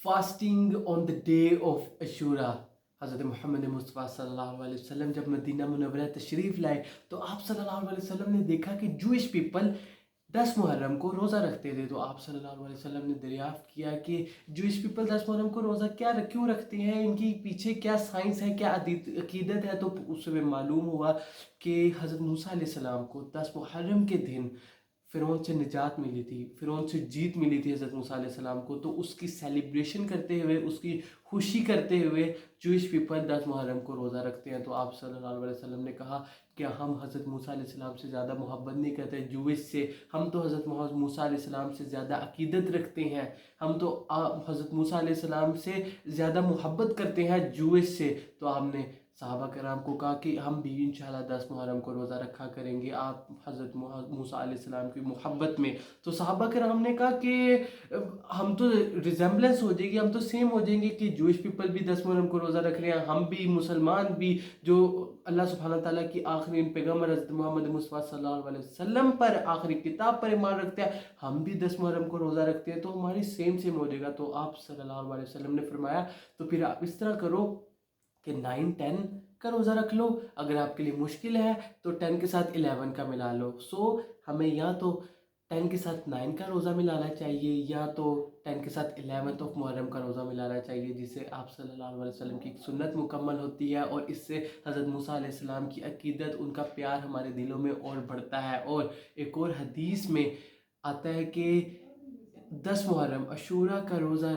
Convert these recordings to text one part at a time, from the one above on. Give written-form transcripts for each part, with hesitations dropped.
Fasting on the day of Ashura. Hazrat Muhammad مصطفیٰ صلی اللہ علیہ وسلم جب مدینہ منورہ تشریف لائے تو آپ صلی اللہ علیہ وسلم نے دیکھا کہ جوئش پیپل 10 محرم کو روزہ رکھتے تھے. تو آپ صلی اللہ علیہ وسلم نے دریافت کیا کہ جوئش پیپل 10 محرم کو روزہ کیوں رکھتے ہیں, ان کی پیچھے کیا سائنس ہے, کیا عقیدت ہے. تو اس میں معلوم ہوا کہ حضرت موسیٰ علیہ السلام کو 10 محرم کے دن فرعون سے نجات ملی تھی, فرعون سے جیت ملی تھی حضرت موسیٰ علیہ السلام کو. تو اس کی سیلیبریشن کرتے ہوئے, اس کی خوشی کرتے ہوئے جوئش پیپل 10 محرم کو روزہ رکھتے ہیں. تو آپ صلی اللہ علیہ وسلم نے کہا کہ ہم حضرت موسیٰ علیہ السلام سے زیادہ محبت نہیں کرتے جوئش سے, ہم تو حضرت موسیٰ علیہ السلام سے زیادہ عقیدت رکھتے ہیں, ہم تو حضرت موسیٰ علیہ السلام سے زیادہ محبت کرتے ہیں جوئش سے. تو ہم نے صحابہ کرام کو کہا کہ ہم بھی انشاءاللہ 10 محرم کو روزہ رکھا کریں گے آپ حضرت موسیٰ علیہ السلام کی محبت میں. تو صحابہ کرام نے کہا کہ ہم تو ریزمبلنس ہو جائے گی, ہم تو سیم ہو جائیں گے کہ جوئش پیپل بھی 10 محرم کو روزہ رکھ رہے ہیں, ہم بھی مسلمان بھی جو اللہ سبحانہ تعالیٰ کی آخری پیغمبر حضرت محمد مصطفیٰ صلی اللہ علیہ وسلم پر, آخری کتاب پر ایمان رکھتے ہیں, ہم بھی 10 محرم کو روزہ رکھتے ہیں, تو ہماری سیم ہو جائے گا. تو آپ صلی اللہ علیہ وسلم نے فرمایا تو پھر آپ اس طرح کرو کہ 9-10 کا روزہ رکھ لو, اگر آپ کے لیے مشکل ہے تو 10 کے ساتھ 11 کا ملا لو. سو ہمیں یا تو 10 کے ساتھ 9 کا روزہ ملانا چاہیے یا تو 10 کے ساتھ 11 محرم کا روزہ ملانا چاہیے, جس سے آپ صلی اللہ علیہ وسلم کی سنت مکمل ہوتی ہے اور اس سے حضرت موسیٰ علیہ السلام کی عقیدت, ان کا پیار ہمارے دلوں میں اور بڑھتا ہے. اور ایک اور حدیث میں آتا ہے کہ 10 محرم عاشورہ کا روزہ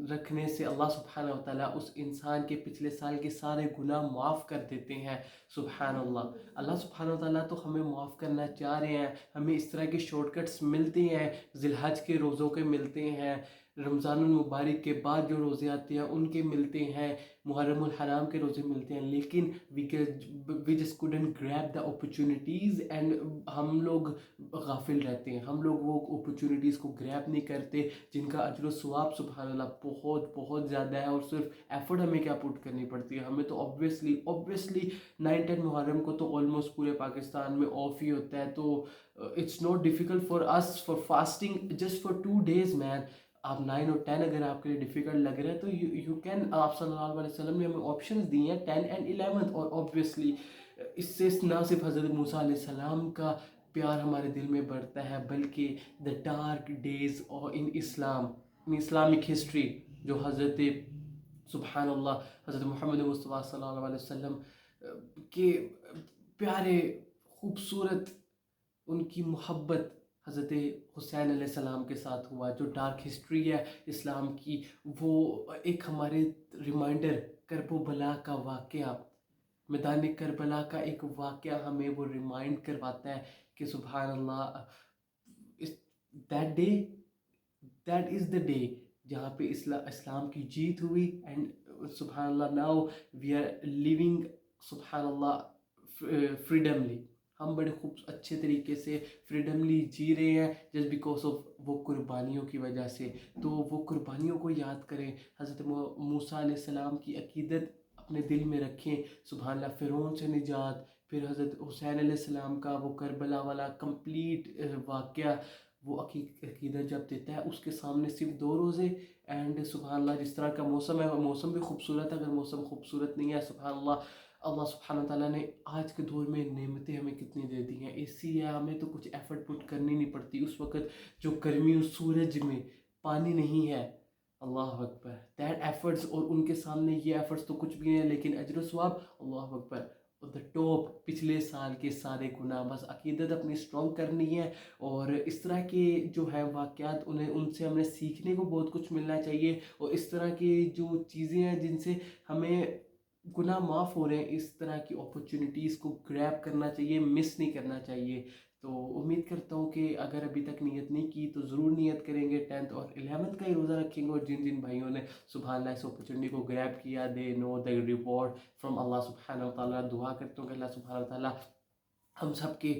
رکھنے سے اللہ سبحانہ وتعالیٰ اس انسان کے پچھلے سال کے سارے گناہ معاف کر دیتے ہیں. سبحان اللہ, اللہ سبحانہ وتعالیٰ تو ہمیں معاف کرنا چاہ رہے ہیں, ہمیں اس طرح کے شارٹ کٹس ملتے ہیں, ذی الحج کے روزوں کے ملتے ہیں, رمضان المبارک کے بعد جو روزے آتے ہیں ان کے ملتے ہیں, محرم الحرام کے روزے ملتے ہیں, لیکن we just couldn't grab the opportunities and ہم لوگ غافل رہتے ہیں, ہم لوگ وہ اپرچونیٹیز کو گریب نہیں کرتے جن کا اجر و ثواب سبحان اللہ بہت بہت زیادہ ہے. اور صرف ایفرٹ ہمیں کیا پٹ کرنی پڑتی ہے, ہمیں تو obviously 9-10 محرم کو تو آلموسٹ پورے پاکستان میں آف ہی ہوتا ہے. تو it's not difficult for us for fasting just for 2 days man. آپ 9 اور 10 اگر آپ کے لیے ڈیفیکلٹ لگ رہے ہیں تو یو کین, آپ صلی اللہ علیہ وسلم نے ہمیں آپشنز دی ہیں 10 and 11. اور obviously اس سے نہ صرف حضرت موسیٰ علیہ السلام کا پیار ہمارے دل میں بڑھتا ہے بلکہ the dark days in Islam, in Islamic history, جو حضرت سبحان اللہ حضرت محمد مصطفیٰ صلی اللہ علیہ وسلم کے پیارے خوبصورت ان کی محبت حضرت حسین علیہ السلام کے ساتھ ہوا, جو ڈارک ہسٹری ہے اسلام کی, وہ ایک ہمارے ریمائنڈر کرب و بلا کا واقعہ, میدان کربلا کا ایک واقعہ ہمیں وہ ریمائنڈ کرواتا ہے کہ سبحان اللہ that day, that is the day جہاں پہ اسلام کی جیت ہوئی. اینڈ سبحان اللہ now we are living سبحان اللہ فریڈملی, ہم بڑے اچھے طریقے سے فریڈملی جی رہے ہیں جسٹ بیکاز آف وہ قربانیوں کی وجہ سے. تو وہ قربانیوں کو یاد کریں, حضرت موسیٰ علیہ السلام کی عقیدت اپنے دل میں رکھیں, سبحان اللہ فرعون سے نجات, پھر حضرت حسین علیہ السلام کا وہ کربلا والا کمپلیٹ واقعہ, وہ عقیدت جب دیتا ہے اس کے سامنے صرف 2 روزے. اینڈ سبحان اللہ جس طرح کا موسم ہے, موسم بھی خوبصورت ہے, اگر موسم خوبصورت نہیں ہے سبحان اللہ سبحانہ تعالیٰ نے آج کے دور میں نعمتیں ہمیں کتنی دے دی ہیں. اے سی ہے, ہمیں تو کچھ ایفرٹ پٹ کرنی نہیں پڑتی. اس وقت جو گرمی اور سورج میں پانی نہیں ہے, اللہ اکبر, دیٹ ایفرٹس, اور ان کے سامنے یہ ایفرٹس تو کچھ بھی نہیں ہے, لیکن اجر و ثواب اللہ اکبر دا ٹاپ, پچھلے سال کے سارے گناہ. بس عقیدت اپنی اسٹرانگ کرنی ہے, اور اس طرح کے جو ہے واقعات ان سے ہمیں سیکھنے کو بہت کچھ ملنا چاہیے, اور اس طرح کی جو چیزیں ہیں جن سے ہمیں گناہ معاف ہو رہے ہیں, اس طرح کی اپرچونیٹیز کو گریب کرنا چاہیے, مس نہیں کرنا چاہیے. تو امید کرتا ہوں کہ اگر ابھی تک نیت نہیں کی تو ضرور نیت کریں گے, 10 اور 11 کا ہی روزہ رکھیں گے. اور جن بھائیوں نے سبحان اللہ اس اپرچونیٹی کو گریب کیا, دے نو دا ریوارڈ فرام اللہ سبحانہ و تعالیٰ. دعا کرتا ہوں کہ اللہ سبحانہ و تعالیٰ ہم سب کے